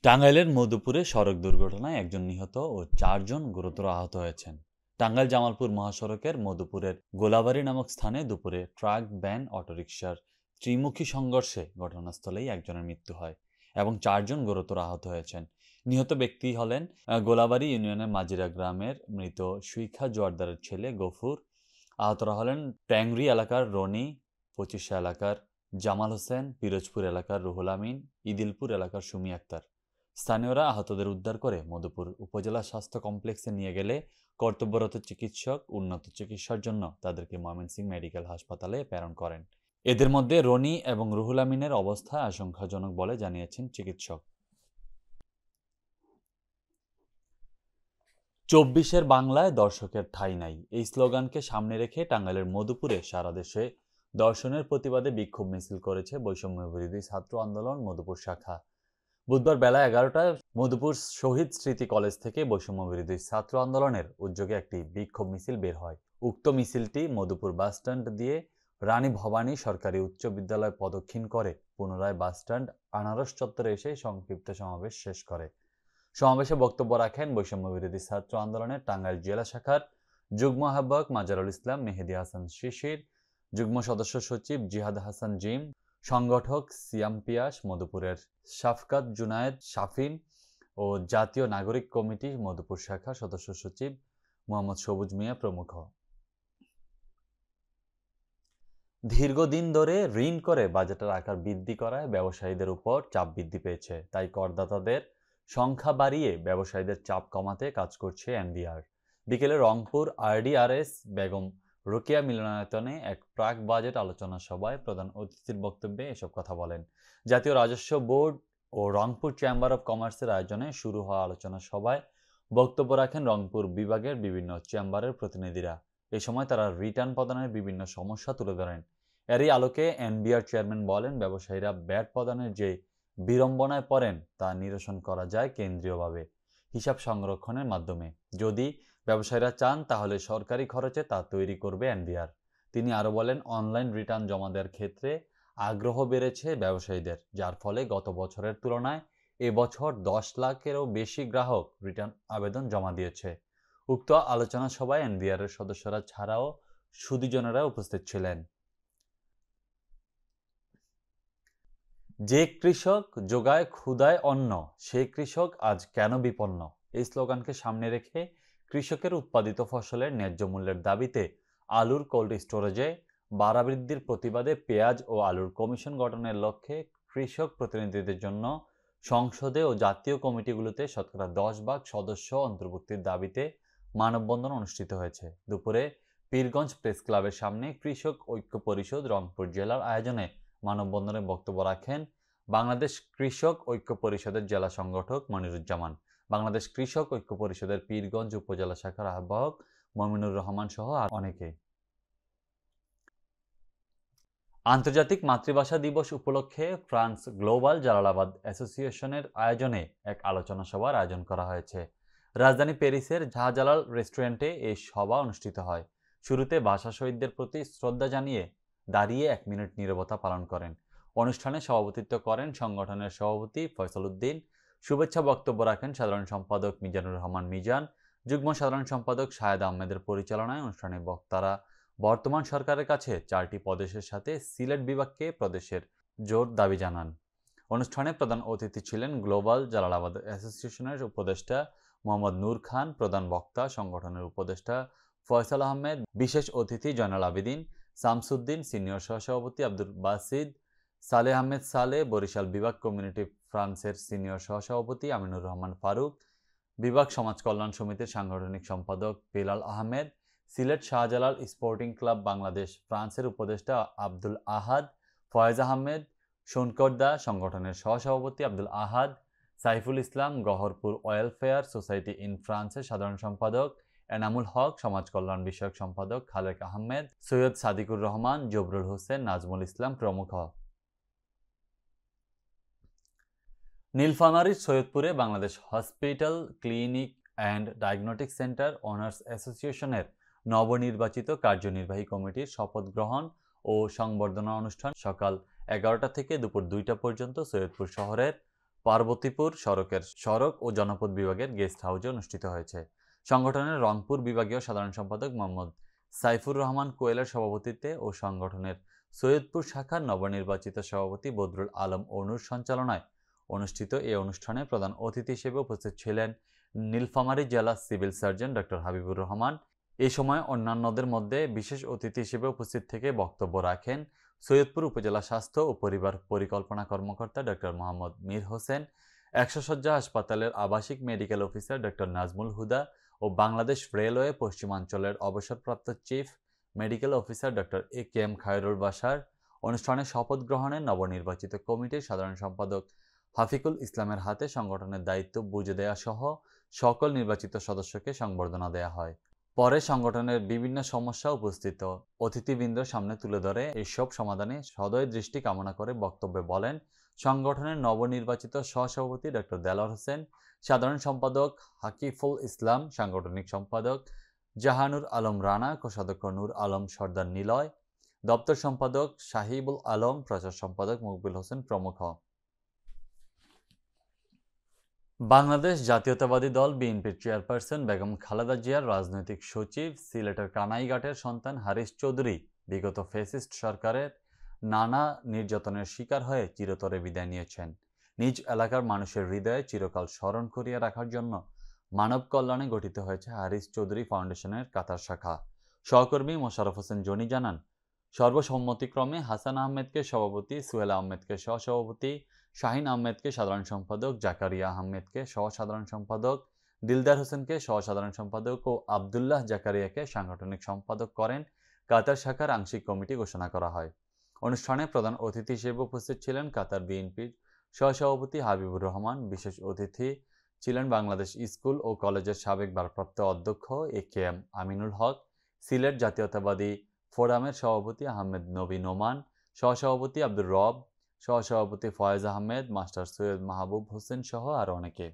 টাঙ্গাইলের মধুপুরে সড়ক দুর্ঘটনায় একজন নিহত ও 4 জন গুরুতর আহত হয়েছেন। টাঙ্গাইল জামালপুর মহাসড়কের মধুপুরের গোলাবাড়ি নামক স্থানে দুপুরে ট্রাক, ভ্যান, অটোরিকশার ত্রিমুখী সংঘর্ষে ঘটনাস্থলেই একজনের মৃত্যু হয় এবং 4 জন গুরুতর আহত হয়েছেন। নিহত ব্যক্তি হলেন গোলাবাড়ি ইউনিয়নের মাজিরা গ্রামের মৃত সুইখা জোয়ারদারের ছেলে গফুর। আহতরা হলেন ট্যাংরি এলাকার রনি, 25 এলাকার জামাল হোসেন, পিরোজপুর এলাকার রুহুল আমিন, ইদিলপুর এলাকার সুমি আক্তার। স্থানীয়রা আহতদের উদ্ধার করে মধুপুর উপজেলা স্বাস্থ্য কমপ্লেক্সে নিয়ে গেলে কর্তব্যরত চিকিৎসক উন্নত চিকিৎসার জন্য তাদেরকে ময়মনসিংহ মেডিকেল হাসপাতালে প্রেরণ করেন। এদের মধ্যে রনি এবং রুহুল আমিনের অবস্থা আশঙ্কাজনক বলে জানিয়েছেন চিকিৎসক। 24-এর বাংলায় দর্শকের ঠাঁই নাই, এই স্লোগানকে সামনে রেখে টাঙ্গাইলের মধুপুরে সারা দেশে দর্শনের প্রতিবাদে বিক্ষোভ মিছিল করেছে বৈষম্য বিরোধী ছাত্র আন্দোলন মধুপুর শাখা। বুধবার বেলা 11টায় মধুপুর শহীদ স্মৃতি কলেজ থেকে বৈষম্য বিরোধী ছাত্র আন্দোলনের উদ্যোগে একটি বিক্ষোভ মিছিল বের হয়। উক্ত মিছিলটি মধুপুর বাসস্ট্যান্ড দিয়ে রানী ভবানী সরকারি উচ্চ বিদ্যালয় প্রদক্ষিণ করে পুনরায় বাসস্ট্যান্ড আনারস চত্বরে এসে সংক্ষিপ্ত সমাবেশ শেষ করে। সমাবেশে বক্তব্য রাখেন বৈষম্য বিরোধী ছাত্র আন্দোলনের টাঙ্গাইল জেলা শাখার যুগ্ম আহ্বায়ক মাজারুল ইসলাম, মেহেদী হাসান শিশির, যুগ্ম সদস্য সচিব জিহাদ হাসান জিম, সংগঠক সিয়াম পিয়াস, মধুপুরের শাফকাত জুনায়েদ শাফিন ও জাতীয় নাগরিক কমিটি মধুপুর শাখা সদস্য সচিব মোহাম্মদ সবুজ মিয়া প্রমুখ। দীর্ঘদিন ধরে ঋণ করে বাজেটের আকার বৃদ্ধি করায় ব্যবসায়ীদের উপর চাপ বৃদ্ধি পেয়েছে, তাই করদাতাদের সংখ্যা বাড়িয়ে ব্যবসায়ীদের চাপ কমাতে কাজ করছে এনবিআর। বিকেলে রংপুর আরডিআরএস বেগম রোকেয়া মিলনায়তনে এক প্রাক বাজেট আলোচনা সভায় প্রধান অতিথির বক্তব্যে এসব কথা বলেন। জাতীয় রাজস্ব বোর্ড ও রংপুর চেম্বার অব কমার্সের আয়োজনে শুরু হওয়া আলোচনা সভায় বক্তব্য রাখেন রংপুর বিভাগের বিভিন্ন চেম্বারের প্রতিনিধিরা। এ সময় তারা রিটার্ন প্রদানের বিভিন্ন সমস্যা তুলে ধরেন। এরই আলোকে এনবিআর চেয়ারম্যান বলেন, ব্যবসায়ীরা ব্যাট প্রদানের যে বিড়ম্বনায় পড়েন তা নিরসন করা যায় কেন্দ্রীয়ভাবে হিসাব সংরক্ষণের মাধ্যমে। যদি ব্যবসায়ীরা চান তাহলে সরকারি খরচে তা তৈরি করবে এনবিআর। তিনি আরও বলেন, অনলাইন রিটার্ন জমা দেওয়ার ক্ষেত্রে আগ্রহ বেড়েছে ব্যবসায়ীদের, যার ফলে গত বছরের তুলনায় এবছর 10 লাখেরও বেশি গ্রাহক রিটার্ন আবেদন জমা দিয়েছে। উক্ত আলোচনা সভায় এনবিআর-এর সদস্যরা ছাড়াও সুধীজনেরা উপস্থিত ছিলেন। যে কৃষক যোগায় ক্ষুধায় অন্ন, সেই কৃষক আজ কেন বিপন্ন, এই স্লোগানকে সামনে রেখে কৃষকের উৎপাদিত ফসলের ন্যায্য মূল্যের দাবিতে আলুর কোল্ড স্টোরেজে ভাড়া বৃদ্ধির প্রতিবাদে পেঁয়াজ ও আলুর কমিশন গঠনের লক্ষ্যে কৃষক প্রতিনিধিদের জন্য সংসদে ও জাতীয় কমিটিগুলোতে শতকরা 10% সদস্য অন্তর্ভুক্তির দাবিতে মানববন্ধন অনুষ্ঠিত হয়েছে। দুপুরে পীরগঞ্জ প্রেস ক্লাবের সামনে কৃষক ঐক্য পরিষদ রংপুর জেলার আয়োজনে মানববন্ধনে বক্তব্য রাখেন বাংলাদেশ কৃষক ঐক্য পরিষদের জেলা সংগঠক মনিরুজ্জামান, বাংলাদেশ কৃষক ঐক্য পরিষদের পীরগঞ্জ উপজেলা শাখার আহ্বায়ক মমিনুর রহমান সহ আর অনেকে। আন্তর্জাতিক মাতৃভাষা দিবস উপলক্ষে ফ্রান্স গ্লোবাল জালালাবাদ অ্যাসোসিয়েশনের আয়োজনে এক আলোচনা সভার আয়োজন করা হয়েছে। রাজধানী প্যারিসের শাহজালাল রেস্টুরেন্টে এই সভা অনুষ্ঠিত হয়। শুরুতে ভাষা শহীদদের প্রতি শ্রদ্ধা জানিয়ে দাঁড়িয়ে 1 মিনিট নীরবতা পালন করেন। অনুষ্ঠানে সভাপতিত্ব করেন সংগঠনের সভাপতি ফয়সাল উদ্দিন। শুভেচ্ছা বক্তব্য রাখেন সাধারণ সম্পাদক মিজানুর রহমান মিজান। যুগ্ম সাধারণ সম্পাদক শাহেদ আহমেদের পরিচালনায় অনুষ্ঠানে বক্তারা বর্তমান সরকারের কাছে 4টি প্রদেশের সাথে সিলেট বিভাগকে প্রদেশের জোর দাবি জানান। অনুষ্ঠানে প্রধান অতিথি ছিলেন গ্লোবাল জালালাবাদ অ্যাসোসিয়েশনের উপদেষ্টা মোহাম্মদ নূর খান, প্রধান বক্তা সংগঠনের উপদেষ্টা ফয়সাল আহমেদ, বিশেষ অতিথি জয়নাল আবেদিন, শামসুদ্দিন, সিনিয়র সহসভাপতি আব্দুল বাসিদ, সালেহ আহমেদ সালে, বরিশাল বিভাগ কমিউনিটি ফ্রান্সের সিনিয়র সহসভাপতি আমিনুর রহমান ফারুক, বিভাগ সমাজ কল্যাণ সমিতির সাংগঠনিক সম্পাদক বেলাল আহমেদ, সিলেট শাহজালাল স্পোর্টিং ক্লাব বাংলাদেশ ফ্রান্সের উপদেষ্টা আব্দুল আহাদ, ফয়েজ আহমেদ, শোনকর্দা সংগঠনের সহসভাপতি আব্দুল আহাদ, Saiful Islam, Goharpur welfare society in ফ্রান্সের সাধারণ সম্পাদক এনামুল হক, সমাজ কল্যাণ বিষয়ক সম্পাদক খালেক আহমেদ, সৈয়দ সাদিকুর রহমান, জবরুল হোসেন, নাজমুল ইসলাম প্রমুখ। নীলফামারীর সৈয়দপুরে Bangladesh hospital clinic and diagnostic centre owners অ্যাসোসিয়েশনের নবনির্বাচিত কার্যনির্বাহী কমিটির শপথ গ্রহণ ও সংবর্ধনা অনুষ্ঠান সকাল 11টা থেকে দুপুর 2টা পর্যন্ত সৈয়দপুর শহরের পার্বতীপুর সড়ক ও জনপদ বিভাগের গেস্ট হাউসে অনুষ্ঠিত হয়েছে। সংগঠনের রংপুর বিভাগীয় সাধারণ সম্পাদক মোহাম্মদ সাইফুর রহমান কোয়েলের সভাপতিত্বে ও সংগঠনের সৈয়দপুর শাখার নবনির্বাচিত সভাপতি বদরুল আলম অনুর সঞ্চালনায় অনুষ্ঠিত এই অনুষ্ঠানে প্রধান অতিথি হিসেবে উপস্থিত ছিলেন নীলফামারী জেলা civil surgeon doctor Habibur Rahman. এই সময় অন্যান্যদের মধ্যে বিশেষ অতিথি হিসেবে উপস্থিত থেকে বক্তব্য রাখেন সৈয়দপুর উপজেলা স্বাস্থ্য ও পরিবার পরিকল্পনা কর্মকর্তা ডক্টর মোহাম্মদ মীর হোসেন, ১০০ শয্যা হাসপাতালের আবাসিক medical officer doctor Nazmul Huda ও বাংলাদেশ রেলওয়ে পশ্চিমাঞ্চলের অবসরপ্রাপ্ত chief medical officer doctor A K M Khairul Bashar. অনুষ্ঠানে শপথ গ্রহণে নবনির্বাচিত কমিটির সাধারণ সম্পাদক হাফিকুল ইসলামের হাতে সংগঠনের দায়িত্ব বুঝে দেয়া সহ সকল নির্বাচিত সদস্যকে সংবর্ধনা দেয়া হয়। পরে সংগঠনের বিভিন্ন সমস্যা উপস্থিত অতিথিবৃন্দের সামনে তুলে ধরে এসব সমাধানে সদয় দৃষ্টি কামনা করে বক্তব্যে বলেন সংগঠনের নবনির্বাচিত সহসভাপতি ডক্টর দেলোয়ার হোসেন, সাধারণ সম্পাদক হাকিফুল ইসলাম, সাংগঠনিক সম্পাদক জাহানুর আলম রানা, কোষাধ্যক্ষ নূর আলম সর্দার নিলয়, দপ্তর সম্পাদক শাহিবুল আলম, প্রচার সম্পাদক মকবুল হোসেন প্রমুখ। বাংলাদেশ জাতীয়তাবাদী দল বিএনপির চেয়ারপারসন বেগম খালেদা জিয়ার রাজনৈতিক সচিব সিলেটের কানাইঘাটের সন্তান হারিস চৌধুরী বিগত ফ্যাসিস্ট সরকারের নানা নির্যাতনের শিকার হয়ে চিরতরে বিদায় নিয়েছেন। নিজ এলাকার মানুষের হৃদয়ে চিরকাল স্মরণ করিয়ে রাখার জন্য মানব কল্যাণে গঠিত হয়েছে হারিস চৌধুরী ফাউন্ডেশনের কাতার শাখা। সহকর্মী মোশাররফ হোসেন জনি জানান, সর্বসম্মতিক্রমে হাসান আহমেদকে সভাপতি, সুহেল আহমেদকে সহসভাপতি, শাহিন আহমেদকে সাধারণ সম্পাদক, জাকারিয়া আহমেদকে সহ-সাধারণ সম্পাদক, দিলদার হোসেনকে সহ-সাধারণ সম্পাদক ও আবদুল্লাহ জাকারিয়াকে সাংগঠনিক সম্পাদক করেন কাতার শাখার আংশিক কমিটি ঘোষণা করা হয়। অনুষ্ঠানে প্রধান অতিথি হিসেবে উপস্থিত ছিলেন কাতার বিএনপির সহসভাপতি হাবিবুর রহমান। বিশেষ অতিথি ছিলেন বাংলাদেশ স্কুল ও কলেজের সাবেক ভারপ্রাপ্ত অধ্যক্ষ এ কে এম আমিনুল হক, সিলেট জাতীয়তাবাদী ফোরামের সভাপতি আহমেদ নবী নোমান, সহসভাপতি আব্দুর রব, সহসভাপতি ফয়েজ আহমেদ, মাস্টার সৈয়দ মাহবুব হোসেন সহ আরও অনেকে।